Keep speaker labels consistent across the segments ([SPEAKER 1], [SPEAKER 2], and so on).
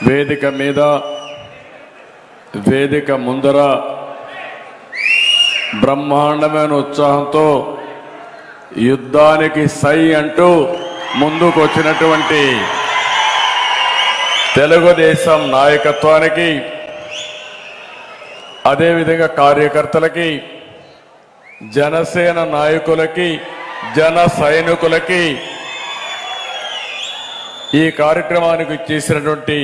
[SPEAKER 1] వేదిక మీద వేదిక ముందర బ్రహ్మాండమైన ఉత్సాహంతో యుద్ధానికి సై అంటూ ముందుకు వచ్చినటువంటి తెలుగుదేశం నాయకత్వానికి అదేవిధంగా కార్యకర్తలకి జనసేన నాయకులకి జన సైనికులకి ఈ కార్యక్రమానికి చేసినటువంటి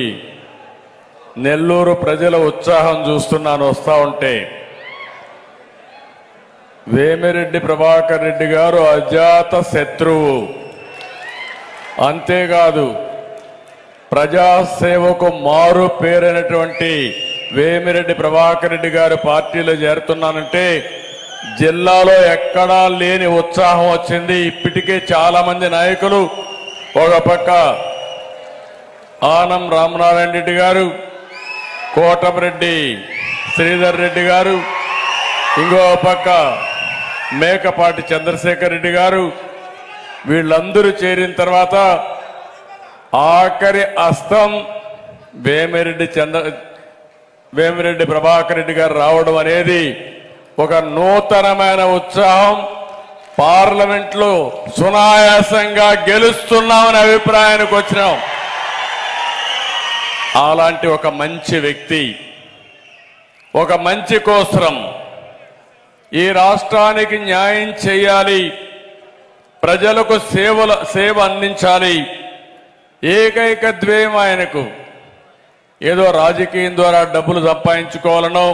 [SPEAKER 1] నెల్లూరు ప్రజల ఉత్సాహం చూస్తున్నాను వస్తా ఉంటే. వేమిరెడ్డి ప్రభాకర్ రెడ్డి గారు అజాత శత్రువు, అంతేకాదు ప్రజాసేవకు మారు పేరైనటువంటి వేమిరెడ్డి ప్రభాకర్ రెడ్డి గారు పార్టీలో చేరుతున్నానంటే జిల్లాలో ఎక్కడా లేని ఉత్సాహం వచ్చింది. ఇప్పటికే చాలా మంది నాయకులు, ఒక పక్క ఆనం రామనారాయణ రెడ్డి గారు, కోటమిరెడ్డి శ్రీధర్ రెడ్డి గారు, ఇంకో పక్క మేకపాటి చంద్రశేఖర్ రెడ్డి గారు, వీళ్ళందరూ చేరిన తర్వాత ఆఖరి అస్తం వేమిరెడ్డి ప్రభాకర్ రెడ్డి గారు రావడం అనేది ఒక నూతనమైన ఉత్సాహం. పార్లమెంట్లో సునాయాసంగా గెలుస్తున్నామనే అభిప్రాయానికి వచ్చినాం. అలాంటి ఒక మంచి వ్యక్తి, ఒక మంచి కోసరం ఈ రాష్ట్రానికి న్యాయం చేయాలి, ప్రజలకు సేవ అందించాలి. ఏకైక ధ్యేయం ఆయనకు ఏదో రాజకీయం ద్వారా డబ్బులు సంపాదించుకోవాలనో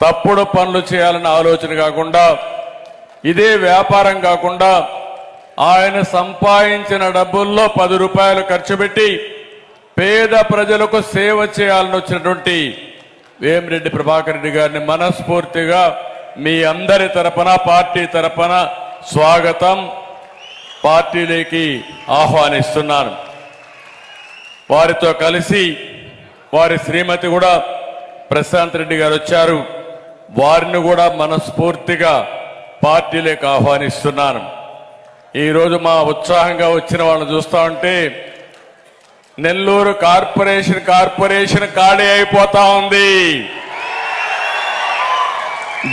[SPEAKER 1] తప్పుడు పనులు చేయాలన్న ఆలోచన కాకుండా, ఇదే వ్యాపారం కాకుండా ఆయన సంపాదించిన డబ్బుల్లో 10 రూపాయలు ఖర్చు పెట్టి పేద ప్రజలకు సేవ చేయాలని వచ్చినటువంటి వేమిరెడ్డి ప్రభాకర్ రెడ్డి గారిని మనస్ఫూర్తిగా మీ అందరి తరపున, పార్టీ తరపున స్వాగతం, పార్టీలోకి ఆహ్వానిస్తున్నాను. వారితో కలిసి వారి శ్రీమతి కూడా ప్రశాంత్ రెడ్డి గారు వచ్చారు. వారిని కూడా మనస్ఫూర్తిగా పార్టీలోకి ఆహ్వానిస్తున్నాను. ఈరోజు మా ఉత్సాహంగా వచ్చిన వాళ్ళని చూస్తా ఉంటే నెల్లూరు కార్పొరేషన్ ఖాళీ అయిపోతా ఉంది.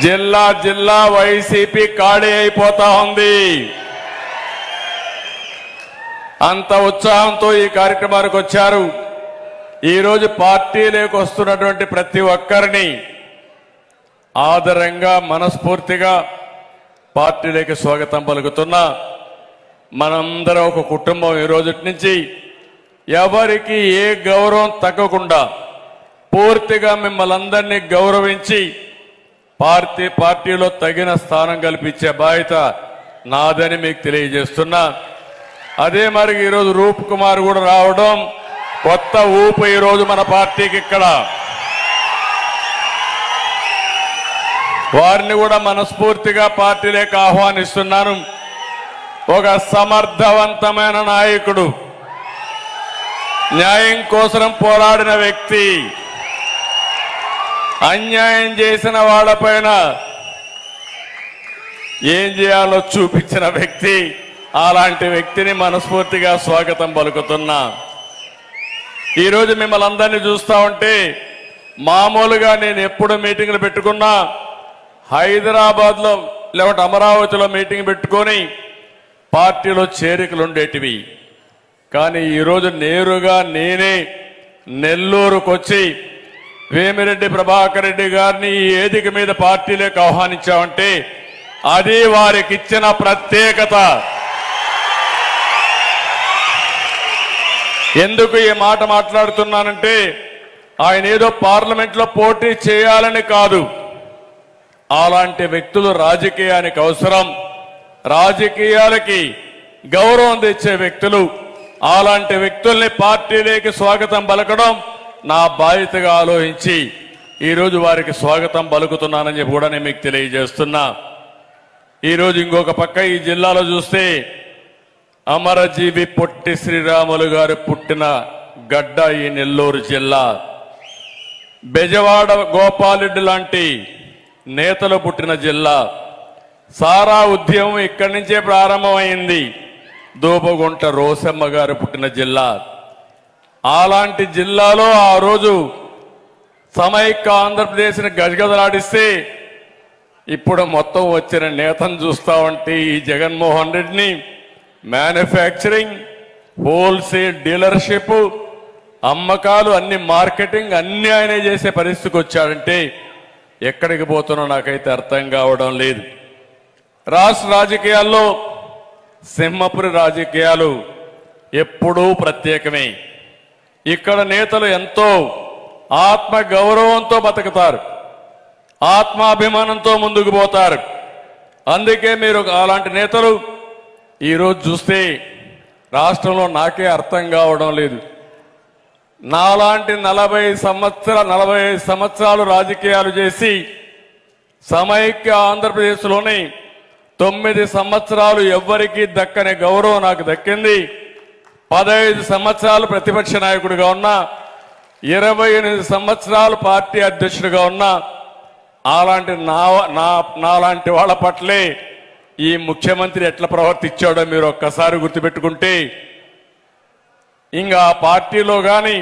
[SPEAKER 1] జిల్లా వైసీపీ ఖాళీ అయిపోతా ఉంది. అంత ఉత్సాహంతో ఈ కార్యక్రమానికి వచ్చారు. ఈరోజు పార్టీలోకి వస్తున్నటువంటి ప్రతి ఒక్కరిని ఆదరంగా మనస్ఫూర్తిగా పార్టీలోకి స్వాగతం పలుకుతున్నా. మనందరం ఒక కుటుంబం. ఈ రోజు నుంచి ఎవరికి ఏ గౌరవం తగ్గకుండా పూర్తిగా మిమ్మల్ని అందరినీ గౌరవించి పార్టీలో తగిన స్థానం కల్పించే బాధ్యత నాదని మీకు తెలియజేస్తున్నా. అదే మరి ఈరోజు రూప్ కుమార్ కూడా రావడం కొత్త ఊపు ఈరోజు మన పార్టీకి. ఇక్కడ వారిని కూడా మనస్ఫూర్తిగా పార్టీలోకి ఆహ్వానిస్తున్నాను. ఒక సమర్థవంతమైన నాయకుడు, న్యాయం కోసం పోరాడిన వ్యక్తి, అన్యాయం చేసిన వాళ్ళపైన ఏం చేయాలో చూపించిన వ్యక్తి. అలాంటి వ్యక్తిని మనస్ఫూర్తిగా స్వాగతం పలుకుతున్నా. ఈరోజు మిమ్మల్ని అందరినీ చూస్తా ఉంటే మామూలుగా నేను ఎప్పుడు మీటింగ్లు పెట్టుకున్నా హైదరాబాద్లో లేకపోతే అమరావతిలో మీటింగ్ పెట్టుకొని పార్టీలో చేరికలు ఉండేటివి. కానీ ఈరోజు నేరుగా నేనే నెల్లూరుకు వచ్చి వేమిరెడ్డి ప్రభాకర్ రెడ్డి గారిని ఈ వేదిక మీద పార్టీలోకి ఆహ్వానించామంటే అది వారికి ఇచ్చిన ప్రత్యేకత. ఎందుకు ఈ మాట మాట్లాడుతున్నానంటే ఆయన ఏదో పార్లమెంట్లో పోటీ చేయాలని కాదు. అలాంటి వ్యక్తులు రాజకీయానికి అవసరం, రాజకీయాలకి గౌరవం తెచ్చే వ్యక్తులు. అలాంటి వ్యక్తుల్ని పార్టీలోకి స్వాగతం పలకడం నా బాధ్యతగా ఆలోచించి ఈరోజు వారికి స్వాగతం పలుకుతున్నానని చెప్పి కూడా నేను మీకు తెలియజేస్తున్నా. ఈరోజు ఇంకొక పక్క ఈ జిల్లాలో చూస్తే అమరజీవి పొట్టి శ్రీరాములు గారు పుట్టిన గడ్డ ఈ నెల్లూరు జిల్లా. బెజవాడ గోపాలరెడ్డి లాంటి నేతలు పుట్టిన జిల్లా. సారా ఉద్యమం ఇక్కడి నుంచే ప్రారంభమైంది. దూబగుంట రోసమ్మ గారు పుట్టిన జిల్లా. అలాంటి జిల్లాలో ఆ రోజు సమైక్య ఆంధ్రప్రదేశ్ని గజగజలాడిస్తే ఇప్పుడు మొత్తం వచ్చిన నేతను చూస్తా ఉంటే ఈ జగన్మోహన్ రెడ్డిని మ్యానుఫ్యాక్చరింగ్, హోల్సేల్ డీలర్షిప్, అమ్మకాలు, అన్ని మార్కెటింగ్ అన్ని ఆయనే చేసే పరిస్థితికి వచ్చాడంటే ఎక్కడికి పోతున్నా నాకైతే అర్థం కావడం లేదు. రాష్ట్ర రాజకీయాల్లో సింహపురి రాజకీయాలు ఎప్పుడూ ప్రత్యేకమే. ఇక్కడ నేతలు ఎంతో ఆత్మ గౌరవంతో బతుకుతారు, ఆత్మాభిమానంతో ముందుకు పోతారు. అందుకే మీరు అలాంటి నేతలు ఈరోజు చూస్తే రాష్ట్రంలో నాకే అర్థం కావడం లేదు. నాలాంటి 40 సంవత్సరాలు రాజకీయాలు చేసి సమైక్య ఆంధ్రప్రదేశ్లోని 9 సంవత్సరాలు ఎవ్వరికీ దక్కని గౌరవం నాకు దక్కింది. 15 సంవత్సరాలు ప్రతిపక్ష నాయకుడిగా ఉన్నా, 28 సంవత్సరాలు పార్టీ అధ్యక్షుడిగా ఉన్నా, అలాంటి నాలాంటి వాళ్ళ పట్లే ఈ ముఖ్యమంత్రి ఎట్లా ప్రవర్తించాడో మీరు ఒక్కసారి గుర్తుపెట్టుకుంటే ఇంకా పార్టీలో గాని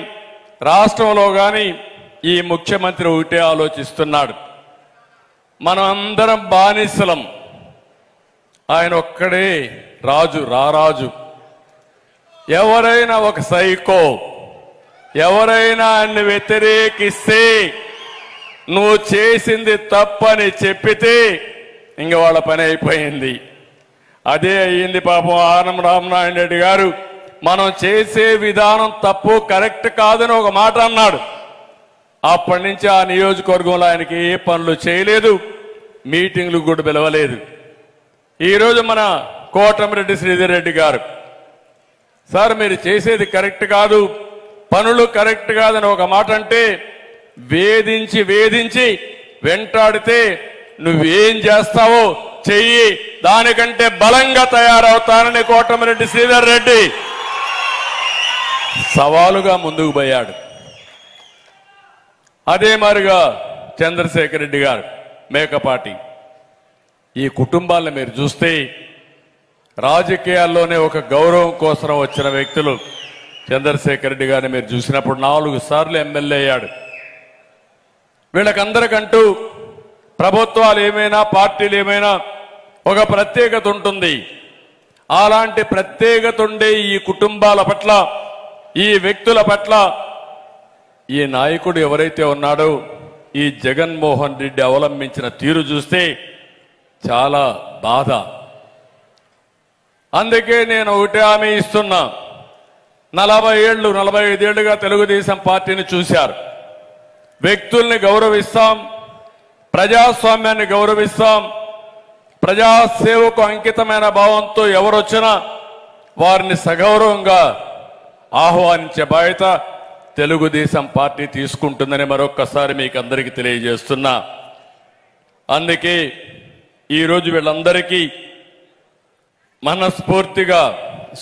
[SPEAKER 1] రాష్ట్రంలో గాని ఈ ముఖ్యమంత్రి ఒకటే ఆలోచిస్తున్నాడు, మనం అందరం బానిసలం, ఆయన ఒక్కడే రాజు, రారాజు. ఎవరైనా ఒక సైకో ఎవరైనా ఆయన్ని వ్యతిరేకిస్తే, నువ్వు చేసింది తప్పని చెప్పితే ఇంక వాళ్ళ పని అయిపోయింది. అదే అయ్యింది పాపం ఆనం రామనారాయణ రెడ్డి గారు. మనం చేసే విధానం తప్పు, కరెక్ట్ కాదని ఒక మాట అన్నాడు. అప్పటి నుంచి ఆ నియోజకవర్గంలో ఆయనకి ఏ పనులు చేయలేదు, మీటింగ్లు కూడా పిలవలేదు. ఈరోజు మన కోటమిరెడ్డి శ్రీధర్ రెడ్డి గారు, సార్ మీరు చేసేది కరెక్ట్ కాదు, పనులు కరెక్ట్ కాదని ఒక మాట అంటే వేధించి వేధించి వెంటాడితే నువ్వేం చేస్తావో చెయ్యి, దానికంటే బలంగా తయారవుతానని కోటమిరెడ్డి శ్రీధర్ రెడ్డి సవాలుగా ముందుకు పోయాడు. అదే మాదిరిగా చంద్రశేఖర్ రెడ్డి గారు, మేకపాటి, ఈ కుటుంబాలను మీరు చూస్తే రాజకీయాల్లోనే ఒక గౌరవం కోసం వచ్చిన వ్యక్తులు. చంద్రశేఖర్ రెడ్డి గారిని మీరు చూసినప్పుడు 4 సార్లు ఎమ్మెల్యే అయ్యాడు. వీళ్ళకందరికంటూ ప్రభుత్వాలు ఏమైనా పార్టీలు ఏమైనా ఒక ప్రత్యేకత ఉంటుంది. అలాంటి ప్రత్యేకత ఉండే ఈ కుటుంబాల పట్ల, ఈ వ్యక్తుల పట్ల ఈ నాయకుడు ఎవరైతే ఉన్నాడో ఈ జగన్మోహన్ రెడ్డి అవలంబించిన తీరు చూస్తే చాలా బాధ. అందుకే నేను ఒకటే హామీ ఇస్తున్నా, 45 ఏళ్లుగా తెలుగుదేశం పార్టీని చూశారు. వ్యక్తుల్ని గౌరవిస్తాం, ప్రజాస్వామ్యాన్ని గౌరవిస్తాం, ప్రజాసేవకు అంకితమైన భావంతో ఎవరొచ్చినా వారిని సగౌరవంగా ఆహ్వానించే బాధ్యత తెలుగుదేశం పార్టీ తీసుకుంటుందని మరొక్కసారి మీకు అందరికీ తెలియజేస్తున్నా. అందుకే ఈరోజు వీళ్ళందరికీ మనస్ఫూర్తిగా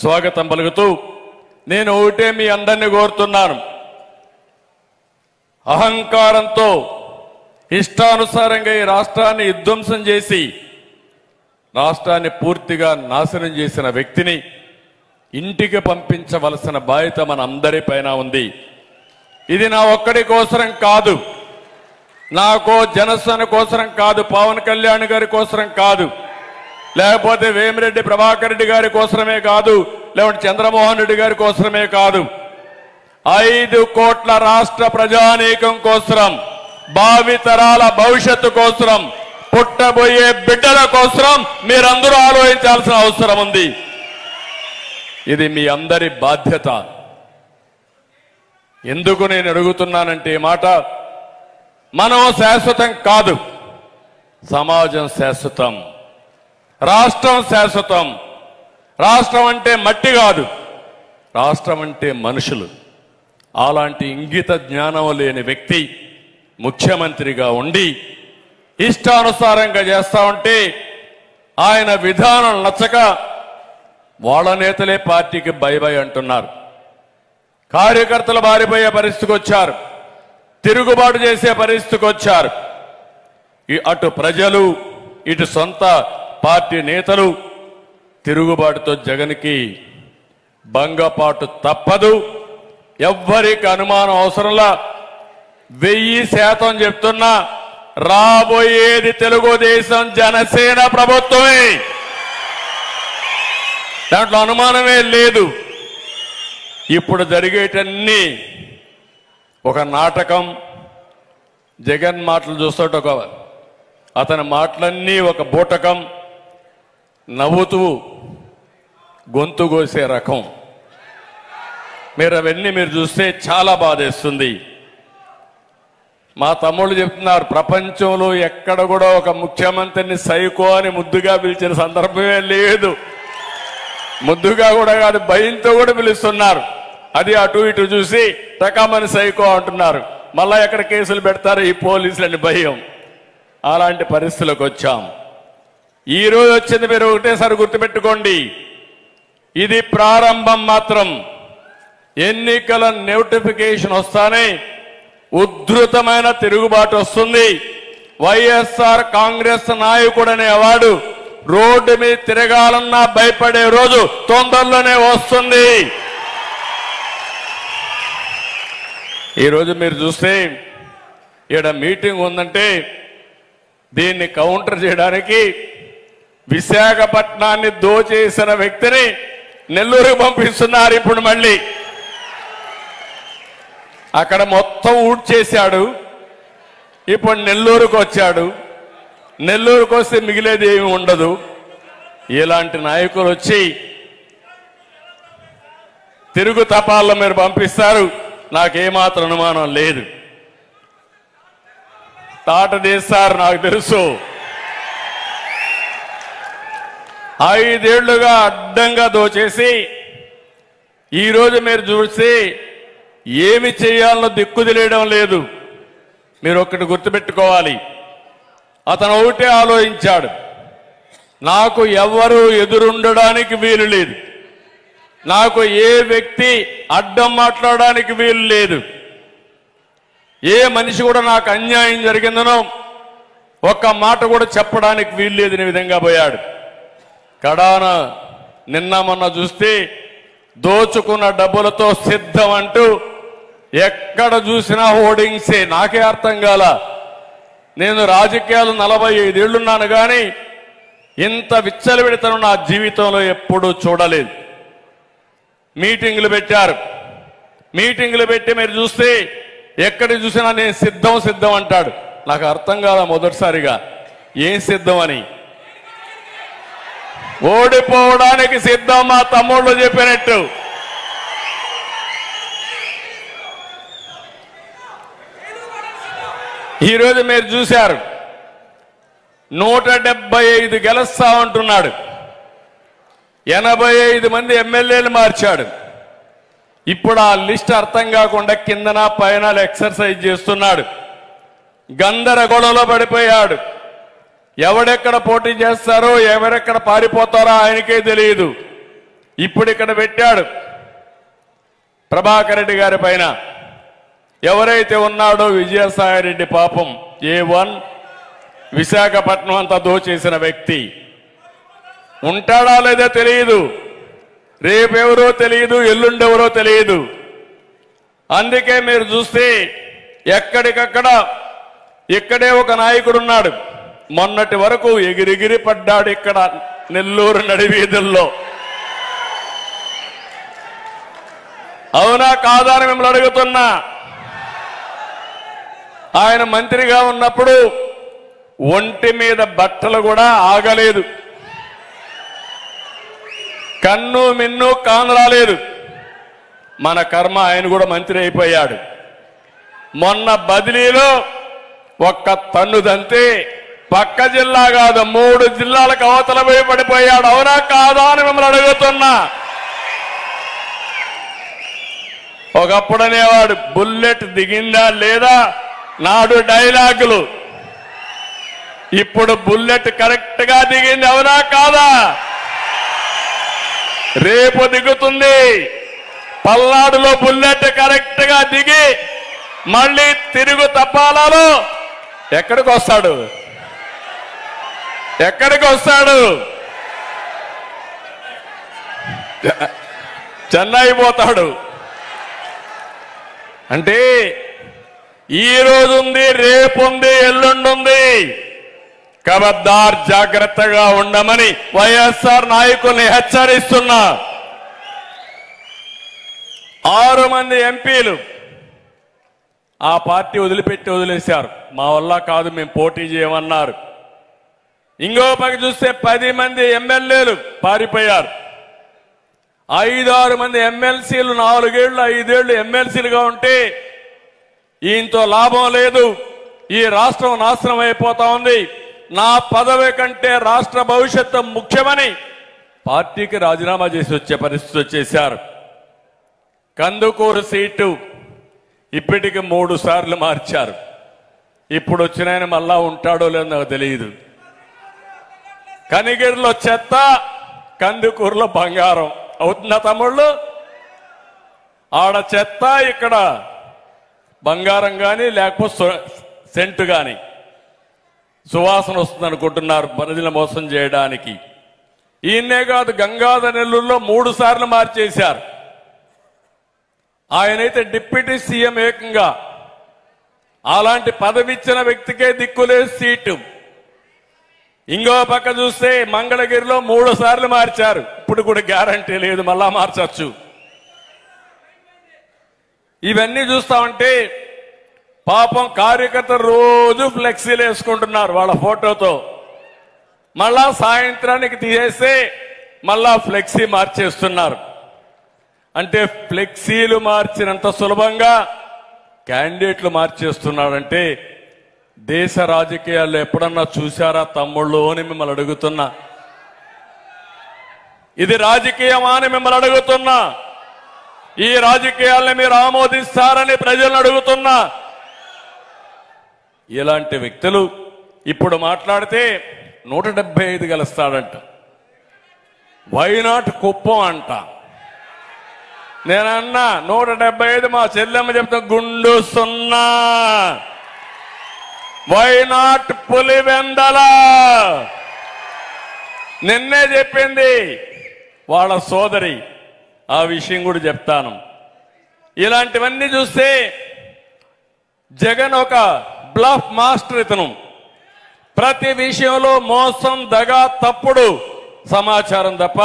[SPEAKER 1] స్వాగతం పలుకుతూ నేను ఒకటే మీ అందరినీ కోరుతున్నాను, అహంకారంతో ఇష్టానుసారంగా ఈ రాష్ట్రాన్ని విధ్వంసం చేసి రాష్ట్రాన్ని పూర్తిగా నాశనం చేసిన వ్యక్తిని ఇంటికి పంపించవలసిన బాధ్యత మన అందరిపైన ఉంది. ఇది నా ఒక్కడి కోసరం కాదు, నాకో జనసేన కోసరం కాదు, పవన్ కళ్యాణ్ గారి కోసరం కాదు, లేకపోతే వేమిరెడ్డి ప్రభాకర్ రెడ్డి గారి కోసమే కాదు, లేకపోతే చంద్రమోహన్ రెడ్డి గారి కోసమే కాదు, 5 కోట్ల రాష్ట్ర ప్రజానీకం కోసరం, భావితరాల భవిష్యత్తు కోసరం, పుట్టబోయే బిడ్డల కోసరం మీరందరూ ఆలోచించాల్సిన అవసరం ఉంది. ఇది మీ అందరి బాధ్యత. ఎందుకు నేను అడుగుతున్నానంటే ఈ మాట, మనం శాశ్వతం కాదు, సమాజం శాశ్వతం, రాష్ట్రం శాశ్వతం. రాష్ట్రం అంటే మట్టి కాదు, రాష్ట్రం అంటే మనుషులు. అలాంటి ఇంగిత జ్ఞానం లేని వ్యక్తి ముఖ్యమంత్రిగా ఉండి ఇష్టానుసారంగా చేస్తా ఉంటే ఆయన విధానం నచ్చక వాళ్ళ నేతలే పార్టీకి బై బై అంటున్నారు. కార్యకర్తలు బారిపోయే పరిస్థితికి వచ్చారు, తిరుగుబాటు చేసే పరిస్థితికి వచ్చారు. అటు ప్రజలు ఇటు సొంత పార్టీ నేతలు తిరుగుబాటుతో జగన్కి భంగపాటు తప్పదు. ఎవ్వరికి అనుమానం అవసరంలా 1000% చెప్తున్నా, రాబోయేది తెలుగుదేశం జనసేన ప్రభుత్వమే. దాంట్లో అనుమానమే లేదు. ఇప్పుడు జరిగేటన్నీ ఒక నాటకం. జగన్ మాటలు చూస్తుంటే అతని మాటలన్నీ ఒక బూటకం, నవ్వుతూ గొంతు కోసే రకం. అవన్నీ మీరు చూస్తే చాలా బాధేస్తుంది. మా తమ్ముళ్ళు చెప్తున్నారు, ప్రపంచంలో ఎక్కడ కూడా ఒక ముఖ్యమంత్రిని సైకో అని ముద్దుగా పిలిచిన సందర్భమే లేదు. ముద్దుగా కూడా కాదు, భయంతో కూడా పిలుస్తున్నారు. అది అటు ఇటు చూసి టకామని సైకో అంటున్నారు. మళ్ళా ఎక్కడ కేసులు పెడతారు ఈ పోలీసులని భయం. అలాంటి పరిస్థితులకు వచ్చాం. ఈ రోజు వచ్చింది మీరు ఒకటేసారి గుర్తుపెట్టుకోండి, ఇది ప్రారంభం మాత్రం. ఎన్నికల నోటిఫికేషన్ వస్తానే ఉధృతమైన తిరుగుబాటు వస్తుంది. వైఎస్ఆర్ కాంగ్రెస్ నాయకుడనే వాడు రోడ్డు మీద తిరగాలన్నా భయపడే రోజు తొందరలోనే వస్తుంది. ఈరోజు మీరు చూస్తే ఇక్కడ మీటింగ్ ఉందంటే దీన్ని కౌంటర్ చేయడానికి విశాఖపట్నాన్ని దోచేసిన వ్యక్తిని నెల్లూరుకు పంపిస్తున్నారు. ఇప్పుడు మళ్ళీ అక్కడ మొత్తం ఊడ్చేశాడు, ఇప్పుడు నెల్లూరుకు వచ్చాడు. నెల్లూరుకు వస్తే మిగిలేది ఏమి ఉండదు. ఇలాంటి నాయకులు వచ్చి తిరుగు తపాల్లో మీరు పంపిస్తారు, నాకేమాత్రం అనుమానం లేదు. తాట తీస్తారు, నాకు తెలుసు. 5 ఏళ్లుగా అడ్డంగా దోచేసి ఈరోజు మీరు చూసి ఏమి చేయాలో దిక్కు తెలియడం లేదు. మీరు ఒక్కటి గుర్తుపెట్టుకోవాలి, అతను ఒకటే ఆలోచించాడు, నాకు ఎవరు ఎదురుండడానికి వీలు లేదు, నాకు ఏ వ్యక్తి అడ్డం మాట్లాడడానికి వీలు లేదు, ఏ మనిషి కూడా నాకు అన్యాయం జరిగిందనో ఒక్క మాట కూడా చెప్పడానికి వీలు లేదని విధంగా పోయాడు. కడాన నిన్న మొన్న చూస్తే దోచుకున్న డబ్బులతో సిద్ధం అంటూ ఎక్కడ చూసినా హోర్డింగ్సే. నాకే అర్థం కాల. నేను రాజకీయాలు 45 ఏళ్లున్నాను కానీ ఇంత విచ్చలవిడితనం నా జీవితంలో ఎప్పుడూ చూడలేదు. మీటింగులు పెట్టారు. మీటింగులు పెట్టి మీరు చూస్తే ఎక్కడ చూసినా నేను సిద్ధం సిద్ధం అంటాడు. నాకు అర్థం కాదా మొదటిసారిగా ఏం సిద్ధం అని. ఓడిపోవడానికి సిద్ధం మా తమ్ముళ్ళు చెప్పినట్టు. ఈరోజు మీరు చూశారు, 175 గెలుస్తామంటున్నాడు. 85 మంది ఎమ్మెల్యేలు మార్చాడు. ఇప్పుడు ఆ లిస్ట్ అర్థం కాకుండా కిందన పైన ఎక్సర్సైజ్ చేస్తున్నాడు. గందరగోళంలో పడిపోయాడు. ఎవడెక్కడ పోటీ చేస్తారో ఎవరెక్కడ పారిపోతారో ఆయనకే తెలియదు. ఇప్పుడు ఇక్కడ పెట్టాడు ప్రభాకర్ రెడ్డి గారి పైన ఎవరైతే ఉన్నాడో విజయసాయి రెడ్డి, పాపం A1 విశాఖపట్నం అంతా దోచేసిన వ్యక్తి ఉంటాడా లేదో తెలియదు. రేపెవరో తెలియదు, ఎల్లుండెవరో తెలియదు. అందుకే మీరు చూస్తే ఎక్కడికక్కడ ఇక్కడే ఒక నాయకుడు ఉన్నాడు. మొన్నటి వరకు ఎగిరిగిరి పడ్డాడు ఇక్కడ నెల్లూరు నడివీధుల్లో. అవునా కాదా అని మిమ్మల్ని అడుగుతున్నా. ఆయన మంత్రిగా ఉన్నప్పుడు ఒంటి మీద బట్టలు కూడా ఆగలేదు, కన్ను మిన్ను కానరాలేదు. మన కర్మ, ఆయన కూడా మంత్రి అయిపోయాడు. మొన్న బదిలీలో ఒక్క తన్నుదంతే పక్క జిల్లా కాదు 3 జిల్లాలకు అవతల పోయి పడిపోయాడు. అవునా కాదా అని మిమ్మల్ని అడుగుతున్నా. ఒకప్పుడు అనేవాడు బుల్లెట్ దిగిందా లేదా నాడు డైలాగులు. ఇప్పుడు బుల్లెట్ కరెక్ట్ గా దిగింది. అవునా కాదా? రేపు దిగుతుంది. పల్నాడులో బుల్లెట్ కరెక్ట్ గా దిగి మళ్ళీ తిరుగు తపాలలో ఎక్కడికి వస్తాడు? ఎక్కడికి వస్తాడు? చెన్నై పోతాడు. అంటే ఈ రోజు ఉంది, రేపు ఉంది, ఎల్లుండి ఉంది. ఖబర్దార్ జాగ్రత్తగా ఉండమని వైఎస్ఆర్ నాయకుల్ని హెచ్చరిస్తున్నా. 6 మంది ఎంపీలు ఆ పార్టీ వదిలేశారు. మా వల్ల కాదు, మేము పోటీ చేయమన్నారు. ఇంకో పక్క చూస్తే 10 మంది ఎమ్మెల్యేలు పారిపోయారు. 5-6 మంది ఎమ్మెల్సీలు 4 ఏళ్లు 5 ఏళ్లు ఎమ్మెల్సీలుగా ఉంటే ఈయనతో లాభం లేదు, ఈ రాష్ట్రం నాశనం అయిపోతా ఉంది, నా పదవి కంటే రాష్ట్ర భవిష్యత్తు ముఖ్యమని పార్టీకి రాజీనామా చేసి వచ్చే పరిస్థితి వచ్చేశారు. కందుకూరు సీటు ఇప్పటికి 3 సార్లు మార్చారు. ఇప్పుడు వచ్చిన ఆయన మళ్ళా ఉంటాడో లేదో నాకు తెలియదు. కనిగిరిలో చెత్త, కందుకూరులో బంగారం అవుతుందా తమ్ముళ్ళు? ఆడ చెత్త, ఇక్కడ బంగారం కానీ లేకపోతే సెంటు కానీ సువాసన వస్తుంది అనుకుంటున్నారు ప్రజలు మోసం చేయడానికి. ఈయన్నే కాదు, గంగాధర్ నెల్లూరులో 3 సార్లు మార్చేశారు. ఆయనైతే డిప్యూటీ సీఎం ఏకంగా. అలాంటి పదవి ఇచ్చిన వ్యక్తికే దిక్కులేదు సీటు. ఇంకో పక్క చూస్తే మంగళగిరిలో 3 సార్లు మార్చారు. ఇప్పుడు కూడా గ్యారంటీ లేదు, మళ్ళా మార్చచ్చు. ఇవన్నీ చూస్తా ఉంటే పాపం కార్యకర్తలు రోజు ఫ్లెక్సీలు వేసుకుంటున్నారు వాళ్ళ ఫోటోతో. మళ్ళా సాయంత్రానికి తీసేస్తే మళ్ళా ఫ్లెక్సీ మార్చేస్తున్నారు. అంటే ఫ్లెక్సీలు మార్చినంత సులభంగా క్యాండిడేట్లు మార్చేస్తున్నాడంటే దేశ రాజకీయాల్లో ఎప్పుడన్నా చూశారా తమ్ముళ్ళు అని మిమ్మల్ని అడుగుతున్నా. ఇది రాజకీయమా అని మిమ్మల్ని అడుగుతున్నా. ఈ రాజకీయాల్ని మీరు ఆమోదిస్తారని ప్రజలను అడుగుతున్నా. ఇలాంటి వ్యక్తులు ఇప్పుడు మాట్లాడితే 175 గెలుస్తాడంట. వైనాట్ కుప్పం అంట. నేనన్నా 175, మా చెల్లెమ్మ చెప్తా గుండు 0. వైనాట్ పులివెందల. నిన్నే చెప్పింది వాళ్ళ సోదరి, ఆ విషయం కూడా చెప్తాను. ఇలాంటివన్నీ చూస్తే జగన్ ఒక బ్లఫ్ మాస్టర్. ఇతను ప్రతి విషయంలో మోసం, దగా, తప్పుడు సమాచారం తప్ప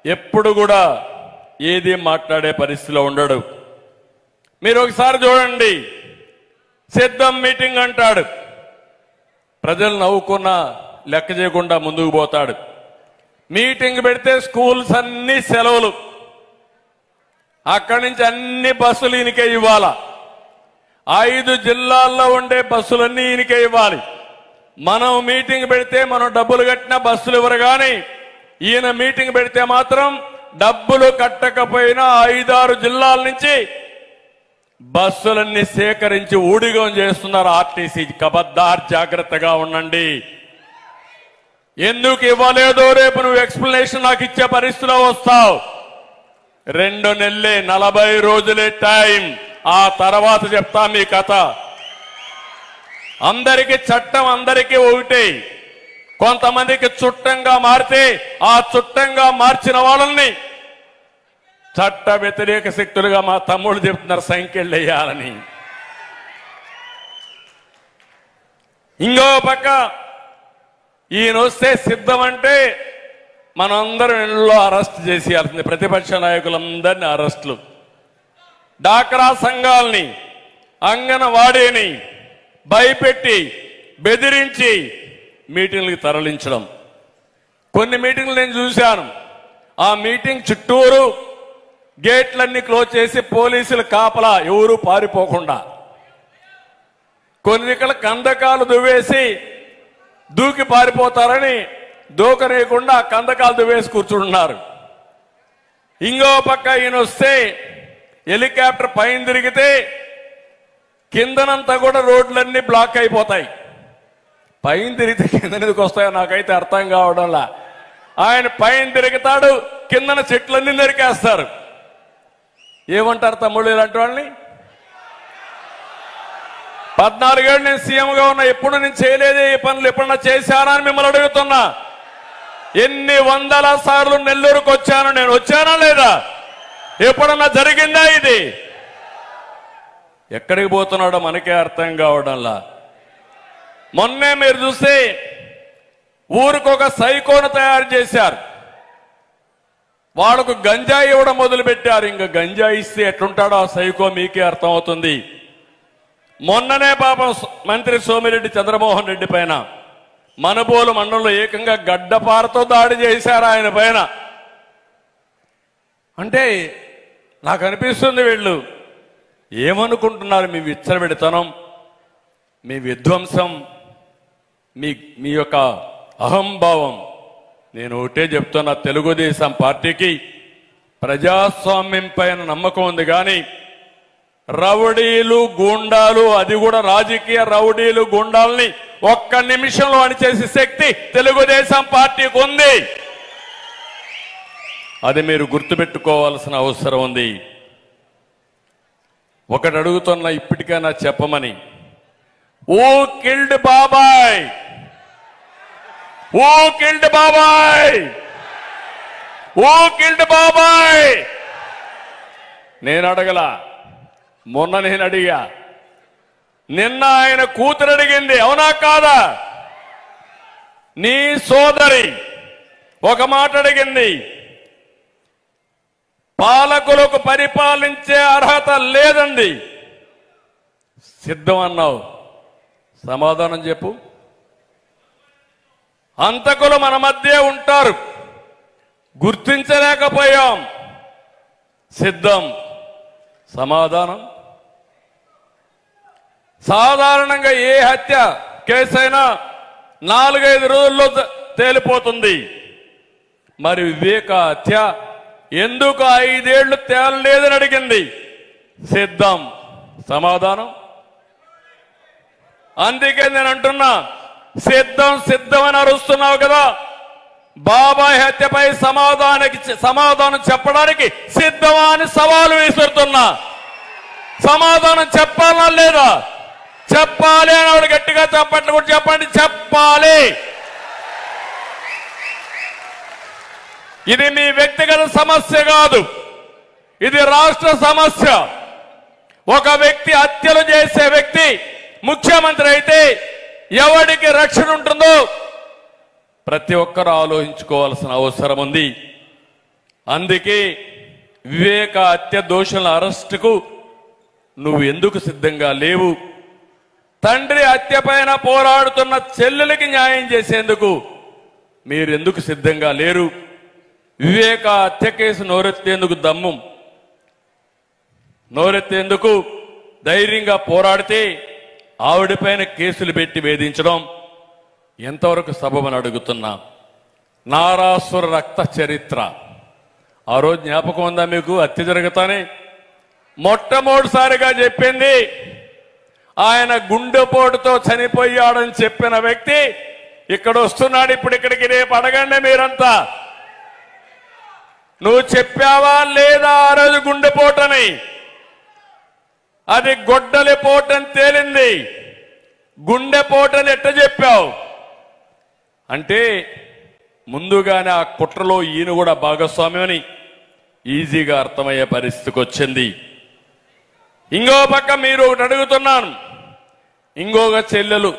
[SPEAKER 1] ఎప్పుడు కూడా ఏది మాట్లాడే పరిస్థితిలో ఉండడు. మీరు ఒకసారి చూడండి, సిద్ధం మీటింగ్ అంటాడు, ప్రజలు నవ్వుకున్నా లెక్క చేయకుండా ముందుకు పోతాడు. మీటింగ్ పెడితే స్కూల్స్ అన్ని సెలవులు, అక్కడి నుంచి అన్ని బస్సులు ఈయనకే ఇవ్వాలా. 5 జిల్లాల్లో ఉండే బస్సులన్నీ ఈయనకే ఇవ్వాలి. మనం మీటింగ్ పెడితే మనం డబ్బులు కట్టినా బస్సులు ఇవ్వరు. కానీ ఈయన మీటింగ్ పెడితే మాత్రం డబ్బులు కట్టకపోయినా 5-6 జిల్లాల నుంచి బస్సులన్నీ సేకరించి ఊడిగం చేస్తున్నారు ఆర్టీసీ. ఖబర్దార్ జాగ్రత్తగా ఉండండి. ఎందుకు ఇవ్వలేదో రేపు నువ్వు ఎక్స్ప్లెనేషన్ నాకు ఇచ్చే పరిస్థితిలో వస్తావు. 2 నెలలే, 40 రోజులే టైం. ఆ తర్వాత చెప్తా మీ కథ. అందరికీ చట్టం అందరికీ ఒకటే. కొంతమందికి చుట్టంగా మారితే ఆ చుట్టంగా మార్చిన వాళ్ళని చట్ట వ్యతిరేక శక్తులుగా మా తమ్ముళ్ళు చెప్తున్నారు సంఖ్యలు వేయాలని. ఇంకో పక్క ఈయన వస్తే సిద్ధం అంటే మనందరం ఇళ్లలో అరెస్ట్ చేసేయాల్సింది. ప్రతిపక్ష నాయకులందరినీ అరెస్టులు, డాక్రా సంఘాలని, అంగన్వాడీని భయపెట్టి బెదిరించి మీటింగ్లకు తరలించడం. కొన్ని మీటింగ్లు నేను చూశాను. ఆ మీటింగ్ చుట్టూరు గేట్లన్నీ క్లోజ్ చేసి పోలీసులు కాపలా, ఎవరు పారిపోకుండా. కొన్ని ఇక్కడ కందకాలు దువ్వేసి దూకి పారిపోతారని దూకనేయకుండా కందకాలు దువ్వేసి కూర్చుంటున్నారు. ఇంకో పక్క ఈయన వస్తే హెలికాప్టర్ పైన తిరిగితే కిందనంతా కూడా రోడ్లన్నీ బ్లాక్ అయిపోతాయి. పైన తిరిగితే కింద ఎందుకు వస్తాయో నాకైతే అర్థం కావడంలా. ఆయన పైన తిరుగుతాడు, కిందన చెట్లన్నీ నరికేస్తారు. ఏమంటారు తమ్ముళ్ళు ఇలాంటి వాళ్ళని? 14 ఏళ్ళు నేను సీఎంగా ఉన్నా, ఎప్పుడు నేను చేయలేదే ఈ పనులు, ఎప్పుడన్నా చేశానా అని మిమ్మల్ని అడుగుతున్నా. ఎన్ని వందల సార్లు నెల్లూరుకు వచ్చాను, నేను వచ్చానా లేదా? ఎప్పుడన్నా జరిగిందా ఇది? ఎక్కడికి పోతున్నాడో మనకే అర్థం కావడంలా. మొన్నే మీరు చూస్తే ఊరికొక సైకోను తయారు చేశారు. వాళ్ళకు గంజాయి ఇవ్వడం మొదలు పెట్టారు. ఇంకా గంజాయి ఇస్తే ఎట్లుంటాడో ఆ సైకో మీకే అర్థమవుతుంది. మొన్ననే పాపం మంత్రి సోమిరెడ్డి చంద్రమోహన్ రెడ్డి పైన మనుబోలు మండలంలో ఏకంగా గడ్డపారతో దాడి చేశారు ఆయన పైన. అంటే నాకు అనిపిస్తుంది వీళ్ళు ఏమనుకుంటున్నారు? మీ విచ్చలవిడితనం, మీ విధ్వంసం, మీ యొక్క అహంభావం. నేను ఒకటే చెప్తున్నా, తెలుగుదేశం పార్టీకి ప్రజాస్వామ్యం పైన నమ్మకం ఉంది. కానీ రౌడీలు గూండాలు, అది కూడా రాజకీయ రౌడీలు గూండాల్ని ఒక్క నిమిషంలో అణిచేసే శక్తి తెలుగుదేశం పార్టీకి ఉంది. అది మీరు గుర్తుపెట్టుకోవాల్సిన అవసరం ఉంది. ఒకటి అడుగుతున్నా, ఇప్పటికైనా చెప్పమని. ఓ కిల్డ్ బాబాయ్, ఓ కిల్డ్ బాబాయ్, ఓ కిల్డ్ బాబాయ్. నేను అడగలా, మొన్న నేను అడిగా. నిన్న ఆయన కూతురు అడిగింది, అవునా కాదా? నీ సోదరి ఒక మాట అడిగింది, పాలకులకు పరిపాలించే అర్హత లేదండి. సిద్ధం అన్నావు, సమాధానం చెప్పు. హంతకులు మన మధ్య ఉంటారు, గుర్తించలేకపోయాం. సిద్ధం, సమాధానం. సాధారణంగా ఏ హత్య కేసైనా 4-5 రోజుల్లో తేలిపోతుంది. మరి వివేక హత్య ఎందుకు 5 ఏళ్లు తేలలేదని అడిగింది. సిద్ధం, సమాధానం. అందుకే నేను అంటున్నా, సిద్ధం సిద్ధం అని అరుస్తున్నావు కదా, బాబాయ్ హత్యపై సమాధానం చెప్పడానికి సిద్ధమా అని సవాలు విసురుతున్నా. సమాధానం చెప్పాలా లేదా? చెప్పాలి అని ఆవిడ గట్టిగా చెప్పట్లు కూడా చెప్పండి, చెప్పాలి. ఇది మీ వ్యక్తిగత సమస్య కాదు, ఇది రాష్ట్ర సమస్య. ఒక వ్యక్తి హత్యలు చేసే వ్యక్తి ముఖ్యమంత్రి అయితే ఎవరికి రక్షణ ఉంటుందో ప్రతి ఒక్కరూ ఆలోచించుకోవాల్సిన అవసరం ఉంది. అందుకే వివేక హత్య దోషుల అరెస్టుకు నువ్వు ఎందుకు సిద్ధంగా లేవు? తండ్రి హత్య పైన పోరాడుతున్న చెల్లెలకి న్యాయం చేసేందుకు మీరెందుకు సిద్ధంగా లేరు? వివేక హత్య కేసు నోరెత్తేందుకు దమ్ము, నోరెత్తేందుకు ధైర్యంగా పోరాడితే ఆవిడపైన కేసులు పెట్టి వేధించడం ఎంతవరకు సబబని అడుగుతున్నా. నారాసుర రక్త చరిత్ర ఆ రోజు జ్ఞాపకం ఉందా మీకు? హత్య జరుగుతానే మొట్టమొదటిసారిగా చెప్పింది ఆయన గుండెపోటుతో చనిపోయాడని చెప్పిన వ్యక్తి ఇక్కడ వస్తున్నాడు. ఇప్పుడు ఇక్కడికి రేపు అడగండి మీరంతా, నువ్వు చెప్పావా లేదా ఆ రోజు గుండెపోటని? అది గొడ్డలి పోటని తేలింది. గుండెపోటని ఎట్ట చెప్పావు అంటే ముందుగానే ఆ కుట్రలో ఈయన కూడా భాగస్వామ్యమని ఈజీగా అర్థమయ్యే పరిస్థితికి వచ్చింది. ఇంకో పక్క మీరు ఒకటి అడుగుతున్నాను, ఇంకొక చెల్లెలు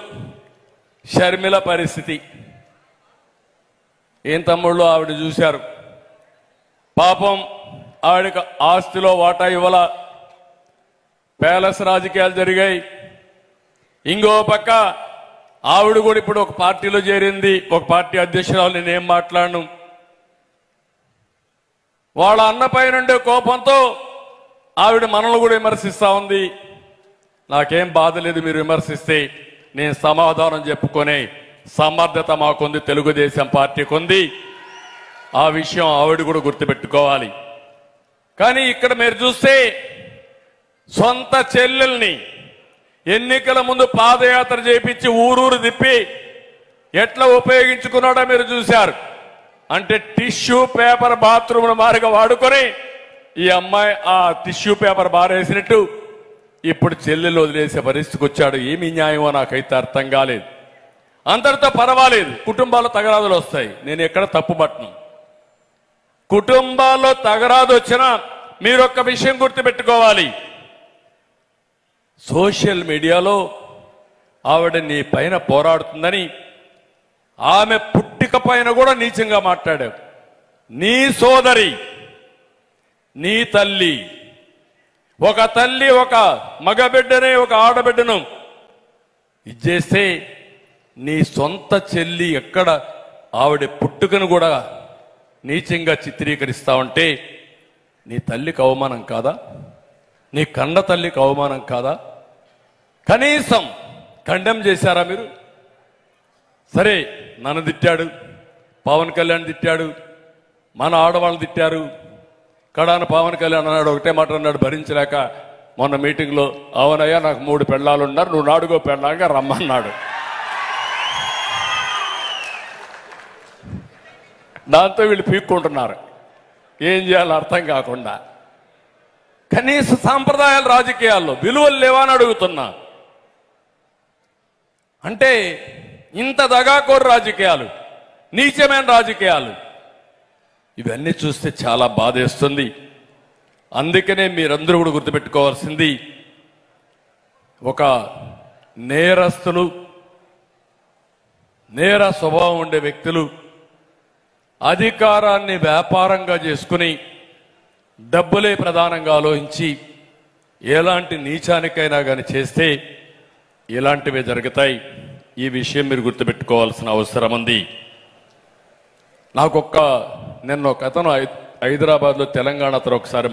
[SPEAKER 1] షర్మిల పరిస్థితి ఏం తమ్ముళ్ళు? ఆవిడ చూశారు, పాపం ఆవిడకి ఆస్తిలో వాటా ఇవ్వాల, ప్యాలెస్ రాజకీయాలు జరిగాయి. ఇంకో పక్క ఆవిడ కూడా ఇప్పుడు ఒక పార్టీలో చేరింది, ఒక పార్టీ అధ్యక్షురాలు. నేనేం మాట్లాడను. వాళ్ళ అన్నపై నుండే కోపంతో ఆవిడ మనల్ని కూడా విమర్శిస్తా ఉంది. నాకేం బాధ లేదు, మీరు విమర్శిస్తే నేను సమాధానం చెప్పుకునే సమర్థత మాకుంది, తెలుగుదేశం పార్టీకి ఉంది. ఆ విషయం ఆవిడ కూడా గుర్తుపెట్టుకోవాలి. కానీ ఇక్కడ మీరు చూస్తే సొంత చెల్లెల్ని ఎన్నికల ముందు పాదయాత్ర చేపించి ఊరూరు తిప్పి ఎట్లా ఉపయోగించుకున్నాడో మీరు చూశారు. అంటే టిష్యూ పేపర్ బాత్రూమ్ మారిగా వాడుకొని ఈ అమ్మాయి ఆ టిష్యూ పేపర్ బారేసినట్టు ఇప్పుడు చెల్లెలు వదిలేసే పరిస్థితికి వచ్చాడు. ఏమి న్యాయమో నాకైతే అర్థం కాలేదు. అంతటితో పర్వాలేదు, కుటుంబాల్లో తగరాదులు వస్తాయి, నేను ఎక్కడ తప్పుపట్టను. కుటుంబాల్లో తగరాదు వచ్చినా మీరు ఒక్క విషయం గుర్తుపెట్టుకోవాలి, సోషల్ మీడియాలో ఆవిడ నీ పైన పోరాడుతుందని, ఆమె పుట్టిక పైన కూడా నీచంగా మాట్లాడావు. నీ సోదరి, నీ తల్లి, ఒక తల్లి ఒక మగబిడ్డనే ఒక ఆడబిడ్డను ఇచ్చేస్తే నీ సొంత చెల్లి ఎక్కడ ఆవిడ పుట్టుకను కూడా నీచంగా చిత్రీకరిస్తావంటే నీ తల్లికి అవమానం కాదా? నీ కన్న తల్లికి అవమానం కాదా? కనీసం ఖండం చేశారా మీరు? సరే, నన్ను తిట్టాడు, పవన్ కళ్యాణ్ తిట్టాడు, మన ఆడవాళ్ళు తిట్టారు. కడాన పవన్ కళ్యాణ్ అన్నాడు, ఒకటే మాట అన్నాడు భరించలేక మొన్న మీటింగ్లో, అవునయ్యా నాకు 3 పెళ్ళాలు ఉన్నారు, నువ్వు నాడుగో పెళ్ళాగా రమ్మన్నాడు. దాంతో వీళ్ళు పీక్కుంటున్నారు, ఏం చేయాలో అర్థం కాకుండా. కనీస సాంప్రదాయాలు రాజకీయాల్లో విలువలు లేవా అని అడుగుతున్నా. అంటే ఇంత దగాకోరు రాజకీయాలు, నీచమైన రాజకీయాలు, ఇవన్నీ చూస్తే చాలా బాధేస్తుంది. అందుకనే మీరందరూ కూడా గుర్తుపెట్టుకోవాల్సింది, ఒక నేరస్తులు, నేర స్వభావం ఉండే వ్యక్తులు అధికారాన్ని వ్యాపారంగా చేసుకుని డబ్బులే ప్రధానంగా ఆలోచించి ఎలాంటి నీచానికైనా కానీ చేస్తే ఇలాంటివే జరుగుతాయి. ఈ విషయం మీరు గుర్తుపెట్టుకోవాల్సిన అవసరం ఉంది. నిన్న ఒక అతను హైదరాబాద్లో తెలంగాణ అతను ఒకసారి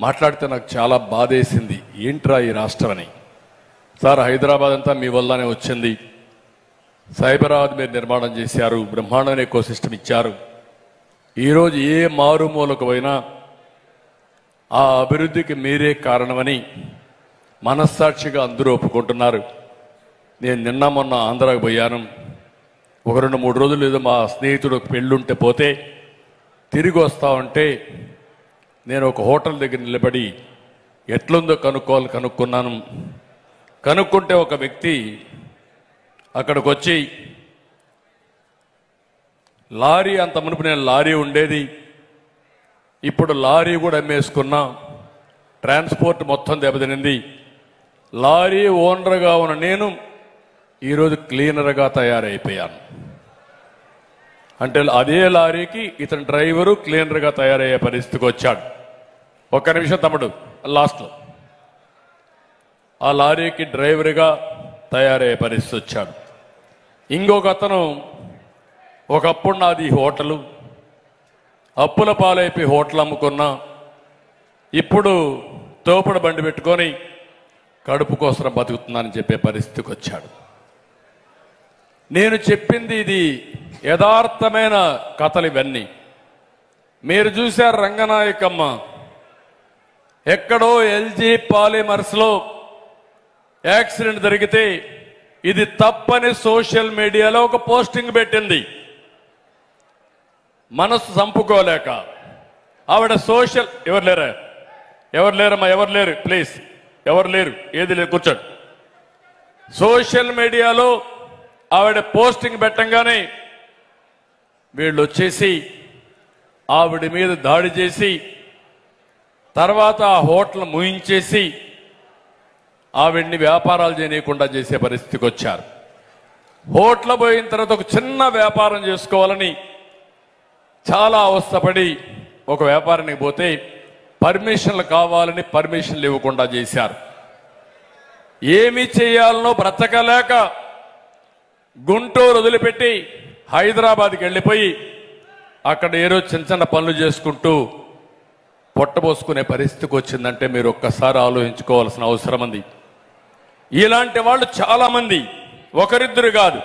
[SPEAKER 1] మాట్లాడితే నాకు చాలా బాధేసింది. ఏంట్రా ఈ రాష్ట్రం అని. సార్, హైదరాబాద్ అంతా మీ వల్లనే వచ్చింది. సైబరాబాద్ మీరు నిర్మాణం చేశారు, బ్రహ్మాండమైన ఎకోసిస్టమ్ ఇచ్చారు. ఈరోజు ఏ మారుమూలకు పోయినా ఆ అభివృద్ధికి మీరే కారణమని మనస్సాక్షిగా అందరూ ఒప్పుకుంటున్నారు. నేను నిన్న మొన్న ఆంధ్రాకు పోయాను. ఒక 2-3 రోజులు ఏదో మా స్నేహితుడు పెళ్ళుంటే పోతే తిరిగి వస్తా ఉంటే నేను ఒక హోటల్ దగ్గర నిలబడి ఎట్లుందో కనుక్కున్నాను. కనుక్కుంటే ఒక వ్యక్తి అక్కడికి వచ్చి, లారీ, అంత మునుపు నేను లారీ ఉండేది, ఇప్పుడు లారీ కూడా అమ్మేసుకున్నా, ట్రాన్స్పోర్ట్ మొత్తం దెబ్బతినింది, లారీ ఓనర్గా ఉన్న నేను ఈరోజు క్లీనర్గా తయారైపోయాను. అంటే అదే లారీకి ఇతని డ్రైవరు క్లీనర్గా తయారయ్యే పరిస్థితికి వచ్చాడు. ఒక్క నిమిషం తమ్ముడు, లాస్ట్లో ఆ లారీకి డ్రైవర్గా తయారయ్యే పరిస్థితి వచ్చాడు. ఇంకొక అతను, ఒకప్పుడు నాది హోటలు, అప్పుల పాలైపోయి హోటల్ అమ్ముకున్నా, ఇప్పుడు తోపుడు బండి పెట్టుకొని కడుపు కోసం బతుకుతున్నానని చెప్పే పరిస్థితికి వచ్చాడు. నేను చెప్పింది ఇది యథార్థమైన కథలు ఇవన్నీ. మీరు చూశారు రంగనాయకమ్మ ఎక్కడో ఎల్జీ పాలిమర్స్లో యాక్సిడెంట్ జరిగితే ఇది తప్పని సోషల్ మీడియాలో ఒక పోస్టింగ్ పెట్టింది. మనసు చంపుకోలేక ఆవిడ ఎవరు లేరమ్మా, ఎవరు లేరు, ప్లీజ్ ఎవరు లేరు, ఏది లేదు, కూర్చోండి. సోషల్ మీడియాలో ఆవిడ పోస్టింగ్ పెట్టంగానే వీళ్ళు వచ్చేసి ఆవిడ మీద దాడి చేసి తర్వాత ఆ హోటల్ ముయించేసి ఆవిడ్ని వ్యాపారాలు చేయనీయకుండా చేసే పరిస్థితికి వచ్చారు. హోటల్ పోయిన తర్వాత ఒక చిన్న వ్యాపారం చేసుకోవాలని చాలా అవస్థపడి ఒక వ్యాపారానికి పోతే పర్మిషన్లు కావాలని పర్మిషన్లు ఇవ్వకుండా చేశారు. ఏమి చేయాలనో బ్రతకలేక గుంటూరు వదిలిపెట్టి హైదరాబాద్కి వెళ్ళిపోయి అక్కడ ఏదో చిన్న చిన్న పనులు చేసుకుంటూ పొట్టబోసుకునే పరిస్థితికి వచ్చిందంటే మీరు ఒక్కసారి ఆలోచించుకోవాల్సిన అవసరం ఉంది. ఇలాంటి వాళ్ళు చాలా మంది, ఒకరిద్దరు కాదు,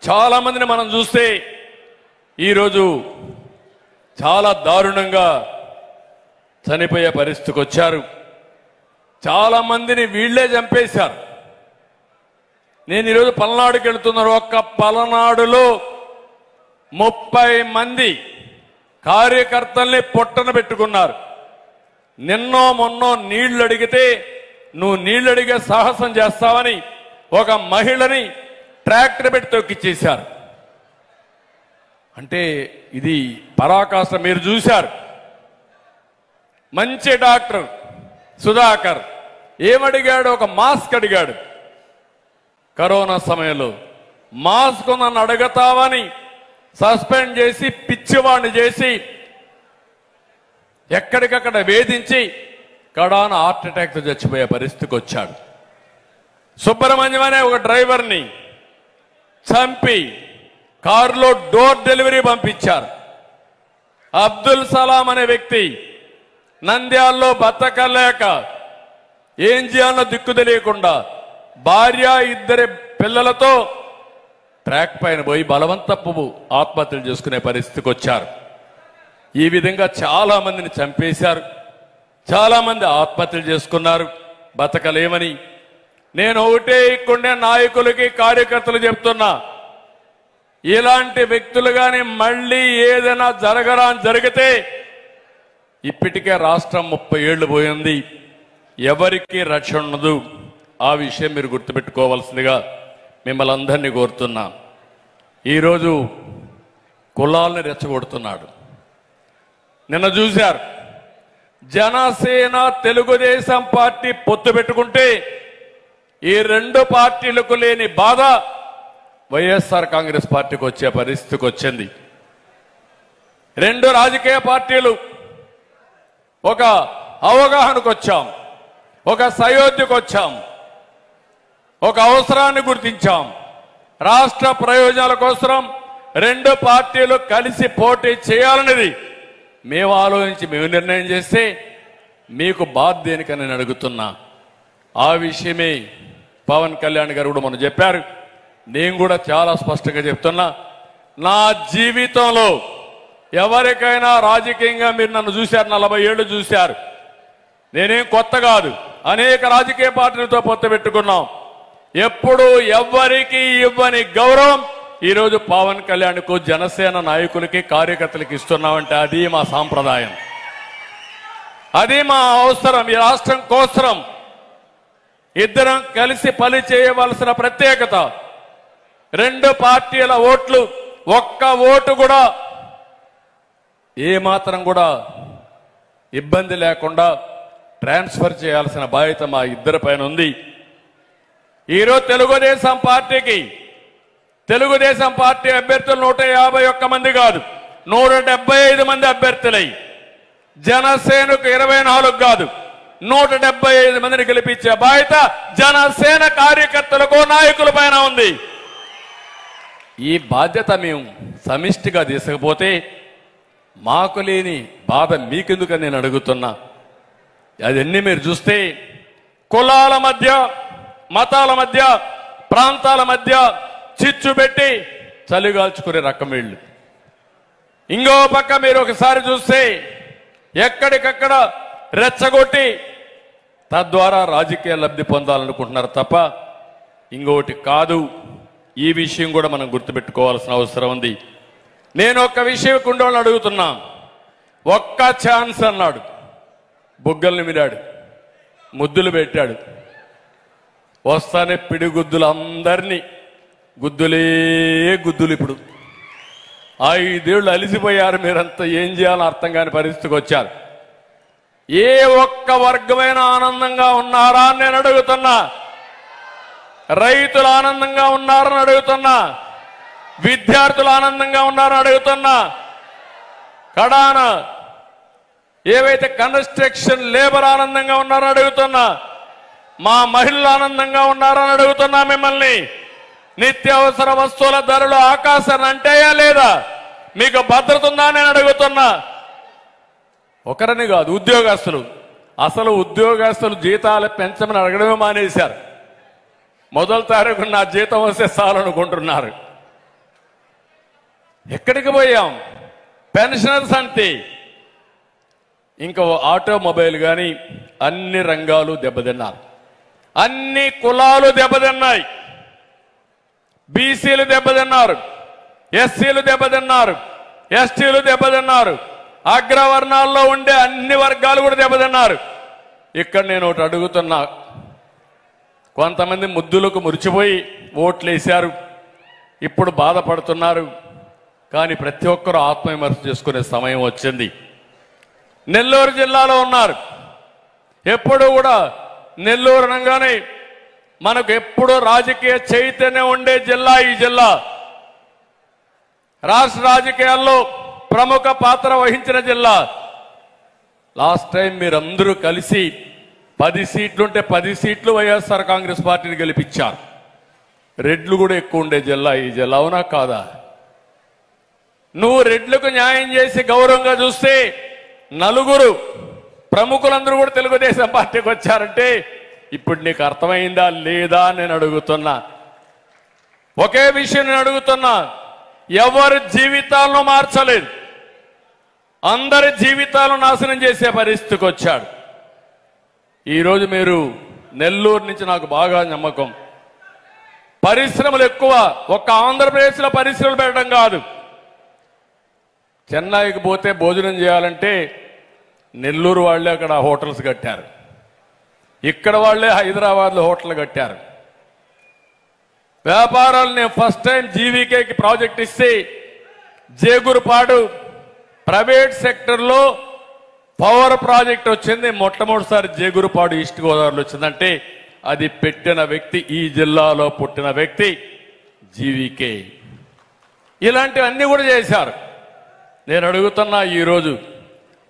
[SPEAKER 1] చాలా మందిని మనం చూస్తే ఈరోజు చాలా దారుణంగా చనిపోయే పరిస్థితికి వచ్చారు. చాలా మందిని వీళ్లే చంపేశారు. నేను ఈరోజు పల్నాడుకి వెళ్తున్నాను. ఒక్క పలనాడులో 30 మంది కార్యకర్తల్ని పొట్టన పెట్టుకున్నారు. నిన్నో మొన్నో నీళ్లు అడిగితే నువ్వు నీళ్లు అడిగే సాహసం చేస్తావని ఒక మహిళని ట్రాక్టర్ పెట్టి తొక్కిచ్చేశారు. అంటే ఇది పరాకాష్ట. మీరు చూశారు, మంచి డాక్టర్ సుధాకర్ ఏమడిగాడు? ఒక మాస్క్ అడిగాడు. కరోనా సమయంలో మాస్క్ నన్ను అడుగుతావని సస్పెండ్ చేసి పిచ్చివాణ్ణి చేసి ఎక్కడికక్కడ వేధించి కడాన హార్ట్ అటాక్తో చచ్చిపోయే పరిస్థితికి వచ్చాడు. సుబ్రహ్మణ్యం అనే ఒక డ్రైవర్ని చంపి కారులో డోర్ డెలివరీ పంపించారు. అబ్దుల్ సలాం అనే వ్యక్తి నంద్యాలలో బతకలేక ఏం చేయాలో దిక్కు తెలియకుండా భార్య 2 పిల్లలతో ట్రాక్ పైన పోయి బలవంతపు ఆత్మహత్యలు చేసుకునే పరిస్థితికి వచ్చారు. ఈ విధంగా చాలా మందిని చంపేశారు. చాలా మంది ఆత్మహత్యలు చేసుకున్నారు బతకలేమని. నేను ఒకటే ఇక్కడే నాయకులకి కార్యకర్తలు చెప్తున్నా, ఇలాంటి వ్యక్తులు గాని మళ్ళీ ఏదైనా జరిగితే ఇప్పటికే రాష్ట్రం 30 ఏళ్లు పోయింది, ఎవరికి రక్షణ ఉండదు. ఆ విషయం మీరు గుర్తుపెట్టుకోవాల్సిందిగా మిమ్మల్ని అందరినీ కోరుతున్నా. ఈరోజు కులాలని రెచ్చగొడుతున్నాడు. నిన్న చూశారు, జనసేన తెలుగుదేశం పార్టీ పొత్తు పెట్టుకుంటే ఈ 2 పార్టీలకు లేని బాధ వైఎస్ఆర్ కాంగ్రెస్ పార్టీకి వచ్చే పరిస్థితికి వచ్చింది. 2 రాజకీయ పార్టీలు ఒక అవగాహనకు వచ్చాం, ఒక సయోధ్యకు వచ్చాం, ఒక అవసరాన్ని గుర్తించాం. రాష్ట్ర ప్రయోజనాల కోసం 2 పార్టీలు కలిసి పోటీ చేయాలనేది మేము ఆలోచించి మేము నిర్ణయం చేస్తే మీకు బాధ దేనికని నేను అడుగుతున్నా. ఆ విషయమే పవన్ కళ్యాణ్ గారు కూడా మనం చెప్పారు. నేను కూడా చాలా స్పష్టంగా చెప్తున్నా, నా జీవితంలో ఎవరికైనా రాజకీయంగా మీరు నన్ను చూశారు, 40 ఏళ్ళు చూశారు. నేనేం కొత్త కాదు, అనేక రాజకీయ పార్టీలతో పొత్తు పెట్టుకున్నాం. ఎప్పుడు ఎవ్వరికి ఇవ్వని గౌరవం ఈరోజు పవన్ కళ్యాణ్కు జనసేన నాయకులకి కార్యకర్తలకి ఇస్తున్నామంటే అది మా సాంప్రదాయం, అది మా అవసరం. ఈ రాష్ట్రం కోసం ఇద్దరం కలిసి పని చేయవలసిన ప్రత్యేకత. 2 పార్టీల ఓట్లు ఒక్క ఓటు కూడా ఏమాత్రం కూడా ఇబ్బంది లేకుండా ట్రాన్స్ఫర్ చేయాల్సిన బాధ్యత మా ఇద్దరి పైన ఉంది. ఈరోజు తెలుగుదేశం పార్టీ అభ్యర్థులు 151 మంది కాదు, 175 మంది అభ్యర్థులై జనసేనకు 24 కాదు 175 మందిని గెలిపించే బాధ్యత జనసేన కార్యకర్తలకు నాయకుల పైన ఉంది. ఈ బాధ్యత మేము సమిష్టిగా తీసుకపోతే మాకు లేని బాధ మీకెందుకని నేను అడుగుతున్నా. అదన్నీ మీరు చూస్తే కులాల మధ్య, మతాల మధ్య, ప్రాంతాల మధ్య చిచ్చు పెట్టి చలిగాల్చుకునే రకం వీళ్ళు. ఇంకో పక్క మీరు ఒకసారి చూస్తే ఎక్కడికక్కడ రెచ్చగొట్టి తద్వారా రాజకీయ లబ్ధి పొందాలనుకుంటున్నారు తప్ప ఇంకోటి కాదు. ఈ విషయం కూడా మనం గుర్తుపెట్టుకోవాల్సిన అవసరం ఉంది. నేను ఒక్క విషయం కుండోళ్ళని అడుగుతున్నా, ఒక్క ఛాన్స్ అన్నాడు, బుగ్గల్ని మిరాడు, ముద్దులు పెట్టాడు, వస్తానే పిడిగుద్దులు అందరినీ గుద్దులే గుద్దులు. ఇప్పుడు 5 ఏళ్ళు అలిసిపోయారు మీరంతా, ఏం చేయాలో అర్థం కాని పరిస్థితికి వచ్చారు. ఏ ఒక్క వర్గమైన ఆనందంగా ఉన్నారా అని నేను అడుగుతున్నా. రైతులు ఆనందంగా ఉన్నారని అడుగుతున్నా, విద్యార్థులు ఆనందంగా ఉన్నారని అడుగుతున్నా, కడాన ఏవైతే కన్స్ట్రక్షన్ లేబర్ ఆనందంగా ఉన్నారని అడుగుతున్నా, మా మహిళలు ఆనందంగా ఉన్నారని అడుగుతున్నా. మిమ్మల్ని నిత్యావసర వస్తువుల ధరలు ఆకాశాన్ని అంటాయా లేదా? మీకు భద్రత ఉందా నేను అడుగుతున్నా. ఒకరని కాదు, అసలు ఉద్యోగస్తులు జీతాలు పెంచమని అడగడమే మానేశారు. 1వ తారీఖు నా జీతం వస్తే చాలనుకుంటున్నారు. ఎక్కడికి పోయాం? పెన్షనర్స్ అంతే, ఇంకా ఆటోమొబైల్ కానీ అన్ని రంగాలు దెబ్బతిన్నారు, అన్ని కులాలు దెబ్బతిన్నాయి. బీసీలు దెబ్బతిన్నారు, ఎస్సీలు దెబ్బతిన్నారు, ఎస్టీలు దెబ్బతిన్నారు, అగ్రవర్ణాల్లో ఉండే అన్ని వర్గాలు కూడా దెబ్బతిన్నారు. ఇక్కడ నేను ఒకటి అడుగుతున్నా, కొంతమంది ముద్దులకు మురిచిపోయి ఓట్లేశారు, ఇప్పుడు బాధపడుతున్నారు. కానీ ప్రతి ఒక్కరూ ఆత్మవిమర్శ చేసుకునే సమయం వచ్చింది. నెల్లూరు జిల్లాలో ఉన్నారు, ఎప్పుడు కూడా నెల్లూరు అనగానే మనకు ఎప్పుడూ రాజకీయ చైతన్యం ఉండే జిల్లా ఈ జిల్లా. రాష్ట్ర రాజకీయాల్లో ప్రముఖ పాత్ర వహించిన జిల్లా. లాస్ట్ టైం మీరందరూ కలిసి 10 సీట్లుంటే 10 సీట్లు వైఎస్ఆర్ కాంగ్రెస్ పార్టీని గెలిపించారు. రెడ్లు కూడా ఎక్కువ ఉండే జిల్లా ఈ జిల్లా. అవునా కాదా? నువ్వు రెడ్లకు న్యాయం చేసి గౌరవంగా చూస్తే నలుగురు ప్రముఖులందరూ కూడా తెలుగుదేశం పార్టీకి వచ్చారంటే ఇప్పుడు నీకు అర్థమైందా లేదా నేను అడుగుతున్నా. ఒకే విషయం నేను అడుగుతున్నా. ఎవరి జీవితాలను మార్చలేదు, అందరి జీవితాలను నాశనం చేసే పరిస్థితికి వచ్చాడు. ఈరోజు మీరు నెల్లూరు నుంచి నాకు బాగా నమ్మకం. పరిశ్రమలు ఎక్కువ. ఒక్క ఆంధ్రప్రదేశ్లో పరిశ్రమలు పెట్టడం కాదు, చెన్నైకి పోతే భోజనం చేయాలంటే నెల్లూరు వాళ్ళే అక్కడ హోటల్స్ కట్టారు, ఇక్కడ వాళ్ళే హైదరాబాద్లో హోటల్ కట్టారు. వ్యాపారాలు నేను ఫస్ట్ టైం జీవీకేకి ప్రాజెక్ట్ ఇస్తే జేగురుపాడు ప్రైవేట్ సెక్టర్లో పవర్ ప్రాజెక్ట్ వచ్చింది. మొట్టమొదటిసారి జేగురుపాడు ఈస్ట్ గోదావరిలో వచ్చిందంటే అది పెట్టిన వ్యక్తి, ఈ జిల్లాలో పుట్టిన వ్యక్తి జీవీకే. ఇలాంటివన్నీ కూడా చేశారు. నేను అడుగుతున్నా, ఈరోజు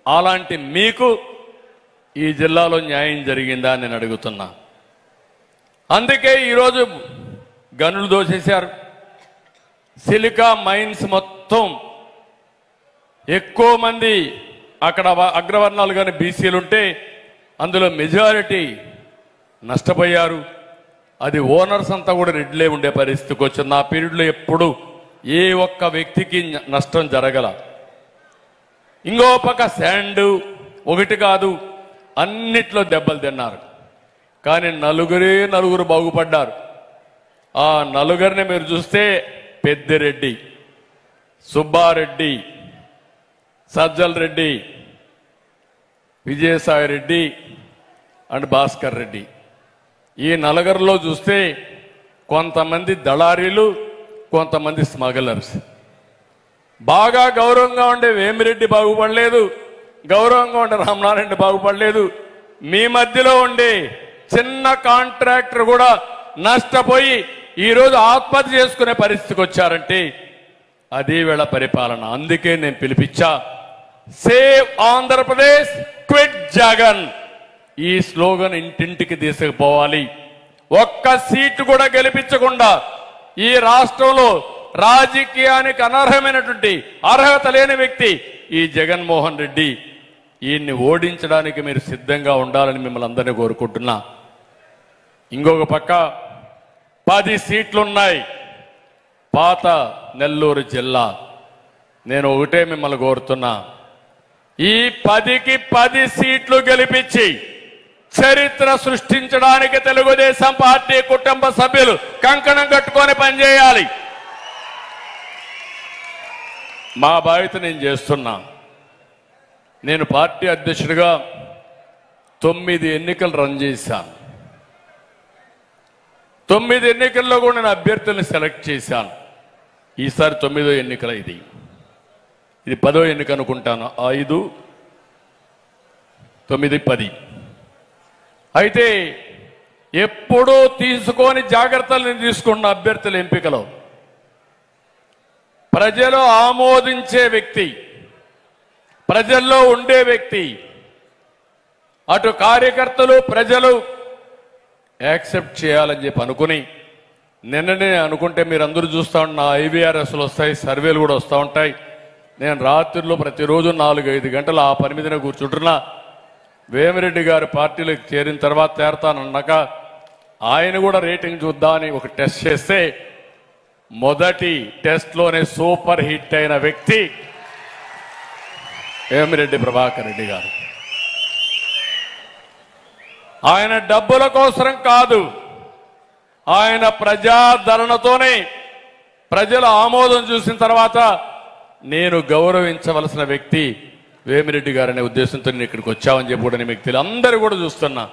[SPEAKER 1] అలాంటి మీకు ఈ జిల్లాలో న్యాయం జరిగిందా అని నేను అడుగుతున్నా. అందుకే ఈరోజు గనులు దోచేశారు. సిలికా మైన్స్ మొత్తం ఎక్కువ మంది అక్కడ అగ్రవర్ణాలు కానీ బీసీలు ఉంటే అందులో మెజారిటీ నష్టపోయారు. అది ఓనర్స్ అంతా కూడా రెడ్లే ఉండే పరిస్థితికి వచ్చింది. ఆ పీరియడ్లో ఎప్పుడు ఏ ఒక్క వ్యక్తికి నష్టం జరగల. ఇంకో పక్క శాండ్ ఒకటి కాదు, అన్నిట్లో దెబ్బలు తిన్నారు. కానీ నలుగురు బాగుపడ్డారు. ఆ నలుగురిని మీరు చూస్తే పెద్దిరెడ్డి, సుబ్బారెడ్డి, సజ్జల్ రెడ్డి, విజయసాయి రెడ్డి అండ్ భాస్కర్ రెడ్డి. ఈ నలుగురిలో చూస్తే కొంతమంది దళారీలు, కొంతమంది స్మగ్లర్స్. బాగా గౌరవంగా ఉండే వేమిరెడ్డి బాగుపడలేదు, గౌరవంగా ఉండే రామనారాయణ బాగుపడలేదు. మీ మధ్యలో ఉండే చిన్న కాంట్రాక్టర్ కూడా నష్టపోయి ఈరోజు ఆత్మహత్య చేసుకునే పరిస్థితికి వచ్చారంటే అదే వేళ పరిపాలన. అందుకే నేను పిలిపించా, సేవ్ ఆంధ్రప్రదేశ్, క్విట్ జగన్. ఈ స్లోగన్ ఇంటింటికి తీసుకుపోవాలి. ఒక్క సీటు కూడా గెలిపించకుండా ఈ రాష్ట్రంలో రాజకీయానికి అనర్హమైనటువంటి అర్హత లేని వ్యక్తి ఈ జగన్మోహన్ రెడ్డి. ఈయన్ని ఓడించడానికి మీరు సిద్ధంగా ఉండాలని మిమ్మల్ని అందరినీ కోరుకుంటున్నా. ఇంకొక పక్క 10 సీట్లున్నాయి పాత నెల్లూరు జిల్లా. నేను ఒకటే మిమ్మల్ని కోరుతున్నా, ఈ 10కి 10 సీట్లు గెలిపించి చరిత్ర సృష్టించడానికి తెలుగుదేశం పార్టీ కుటుంబ సభ్యులు కంకణం కట్టుకొని పనిచేయాలి. మా బాధ్యత నేను చేస్తున్నా. నేను పార్టీ అధ్యక్షుడిగా 9 ఎన్నికలు రన్ చేశాను. 9 ఎన్నికల్లో కూడా నేను అభ్యర్థుల్ని సెలెక్ట్ చేశాను. ఈసారి 9వ ఎన్నికల ఇది 10వ ఎన్నిక అనుకుంటాను. 5, 9, 10. అయితే ఎప్పుడూ తీసుకొని జాగ్రత్తలు నేను తీసుకున్న అభ్యర్థుల ఎంపికలో ప్రజలు ఆమోదించే వ్యక్తి, ప్రజల్లో ఉండే వ్యక్తి, అటు కార్యకర్తలు ప్రజలు యాక్సెప్ట్ చేయాలని చెప్పి అనుకుని నిన్ననే అనుకుంటే మీరందరూ చూస్తూ ఉన్న ఐవీఆర్ఎస్లు వస్తాయి, సర్వేలు కూడా వస్తూ ఉంటాయి. నేను రాత్రిలో ప్రతిరోజు 4-5 గంటలు ఆ పని మీదనే కూర్చుంటున్నా. వేమిరెడ్డి గారి పార్టీలోకి చేరిన తర్వాత చేరతానన్నాక ఆయన కూడా రేటింగ్ చూద్దామని ఒక టెస్ట్ చేస్తే మొదటి టెస్ట్లోనే సూపర్ హిట్ అయిన వ్యక్తి వేమిరెడ్డి ప్రభాకర్ రెడ్డి గారు. ఆయన డబ్బుల కోసం కాదు, ఆయన ప్రజాదరణతోనే ప్రజల ఆమోదం చూసిన తర్వాత నేను గౌరవించవలసిన వ్యక్తి వేమిరెడ్డి గారనే ఉద్దేశంతో నేను ఇక్కడికి వచ్చామని చెప్పి కూడా మీకు తెలియదు. అందరూ కూడా చూస్తున్నా.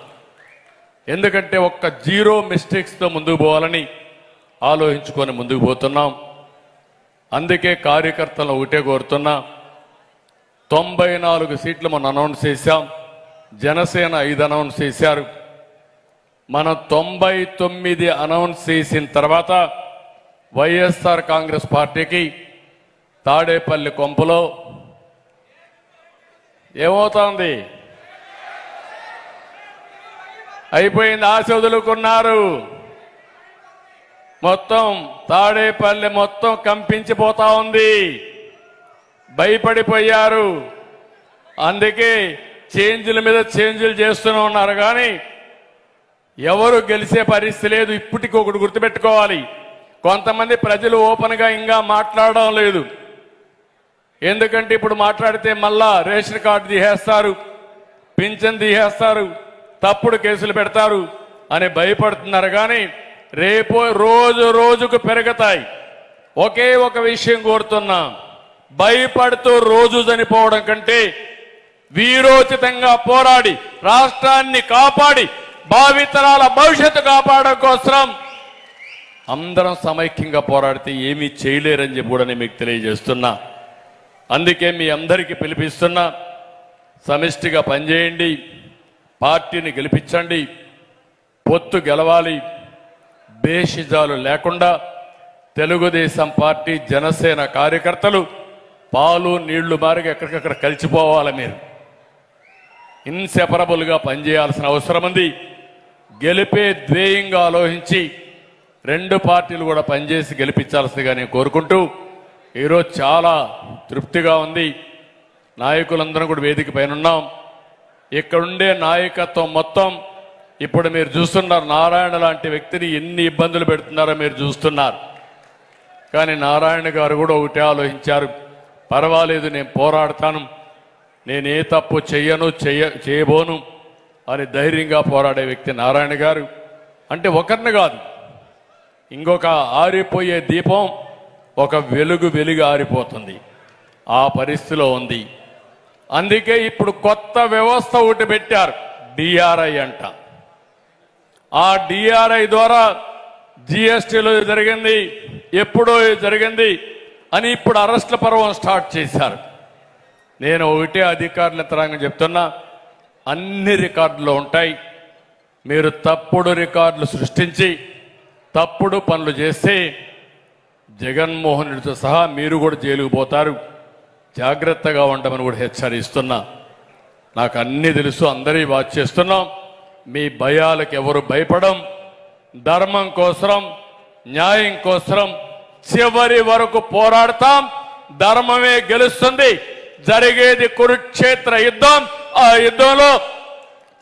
[SPEAKER 1] ఎందుకంటే ఒక్క 0 మిస్టేక్స్తో ముందుకు పోవాలని ఆలోచించుకొని ముందుకు పోతున్నాం. అందుకే కార్యకర్తలను ఒకటే కోరుతున్నా, 94 సీట్లు మనం అనౌన్స్ చేశాం. జనసేన 5 అనౌన్స్ చేశారు. మనం 99 అనౌన్స్ చేసిన తర్వాత వైఎస్ఆర్ కాంగ్రెస్ పార్టీకి తాడేపల్లి కొంపలో ఏమవుతోంది? అయిపోయింది. ఆశ వదులుకున్నారు. మొత్తం తాడేపల్లి మొత్తం కంపించిపోతా ఉంది. భయపడిపోయారు. అందుకే చేంజ్ల మీద చేంజ్లు చేస్తూనే ఉన్నారు. కానీ ఎవరు గెలిచే పరిస్థితి లేదు. ఇప్పటికి ఒకటి గుర్తుపెట్టుకోవాలి, కొంతమంది ప్రజలు ఓపెన్ గా ఇంకా మాట్లాడడం లేదు. ఎందుకంటే ఇప్పుడు మాట్లాడితే మళ్ళా రేషన్ కార్డు తీసేస్తారు, పింఛన్ తీసేస్తారు, తప్పుడు కేసులు పెడతారు అని భయపడుతున్నారు. కానీ రేపు రోజు రోజుకు పెరుగుతాయి. ఒకే ఒక విషయం కోరుతున్నా, భయపడుతూ రోజు చనిపోవడం కంటే వీరోచితంగా పోరాడి రాష్ట్రాన్ని కాపాడి భావితరాల భవిష్యత్తు కాపాడడం కోసం అందరం సమైక్యంగా పోరాడితే ఏమీ చేయలేరని చెప్పి కూడా నేను మీకు తెలియజేస్తున్నా. అందుకే మీ అందరికీ పిలిపిస్తున్నా, సమిష్టిగా పనిచేయండి, పార్టీని గెలిపించండి, పొత్తు గెలవాలి. బేషిజాలు లేకుండా తెలుగుదేశం పార్టీ జనసేన కార్యకర్తలు పాలు నీళ్లు మారిగా ఎక్కడికక్కడ కలిసిపోవాలి. మీరు ఇన్సెపరబుల్గా పనిచేయాల్సిన అవసరం ఉంది. గెలిపే ధ్యేయంగా ఆలోచించి రెండు పార్టీలు కూడా పనిచేసి గెలిపించాల్సిందిగా నేను కోరుకుంటూ, ఈరోజు చాలా తృప్తిగా ఉంది. నాయకులందరం కూడా వేదిక పైన ఉన్నాం. ఇక్కడుండే నాయకత్వం మొత్తం ఇప్పుడు మీరు చూస్తున్నారు. నారాయణ లాంటి వ్యక్తిని ఎన్ని ఇబ్బందులు పెడుతున్నారో మీరు చూస్తున్నారు. కానీ నారాయణ గారు కూడా ఒకటే ఆలోచించారు, పర్వాలేదు నేను పోరాడతాను, నేను ఏ తప్పు చేయబోను అని ధైర్యంగా పోరాడే వ్యక్తి నారాయణ గారు. అంటే ఒకరిని కాదు, ఇంకొక ఆరిపోయే దీపం ఒక వెలుగు ఆరిపోతుంది. ఆ పరిస్థితిలో ఉంది. అందుకే ఇప్పుడు కొత్త వ్యవస్థ ఒకటి పెట్టారు, డిఆర్ఐ అంట. ఆ డిఆర్ఐ ద్వారా జిఎస్టీలో జరిగింది, ఎప్పుడో జరిగింది అని ఇప్పుడు అరెస్టుల పర్వం స్టార్ట్ చేశారు. నేను ఒకటే అధికారుల యంత్రాంగం చెప్తున్నా, అన్ని రికార్డులు ఉంటాయి. మీరు తప్పుడు రికార్డులు సృష్టించి తప్పుడు పనులు చేస్తే జగన్మోహన్ రెడ్డితో సహా మీరు కూడా జైలుకు పోతారు. జాగ్రత్తగా ఉండమని కూడా హెచ్చరిస్తున్నా. నాకు అన్నీ తెలుసు, అందరి వాచ్ చేస్తున్నాం. మీ భయాలకు ఎవరు భయపడం. ధర్మం కోసం, న్యాయం కోసం చివరి వరకు పోరాడతాం. ధర్మమే గెలుస్తుంది. జరిగేది కురుక్షేత్ర యుద్ధం. ఆ యుద్ధంలో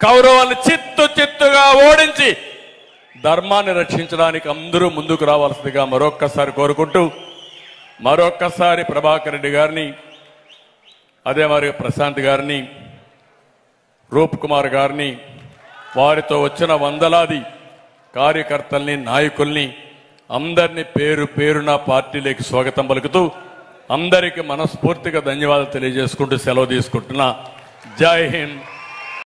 [SPEAKER 1] కౌరవులను చిత్తుగా ఓడించి ధర్మాన్ని రక్షించడానికి అందరూ ముందుకు రావాల్సిందిగా మరొక్కసారి కోరుకుంటూ, మరొక్కసారి ప్రభాకర్ రెడ్డి గారిని, అదే మరి ప్రశాంత్ గారిని, రూప్ కుమార్ గారిని, వారితో వచ్చిన వందలాది కార్యకర్తల్ని, నాయకుల్ని అందరినీ పేరు పేరున పార్టీలోకి స్వాగతం పలుకుతూ అందరికీ మనస్ఫూర్తిగా ధన్యవాదాలు తెలియజేసుకుంటూ సెలవు తీసుకుంటున్నా. జై హింద్.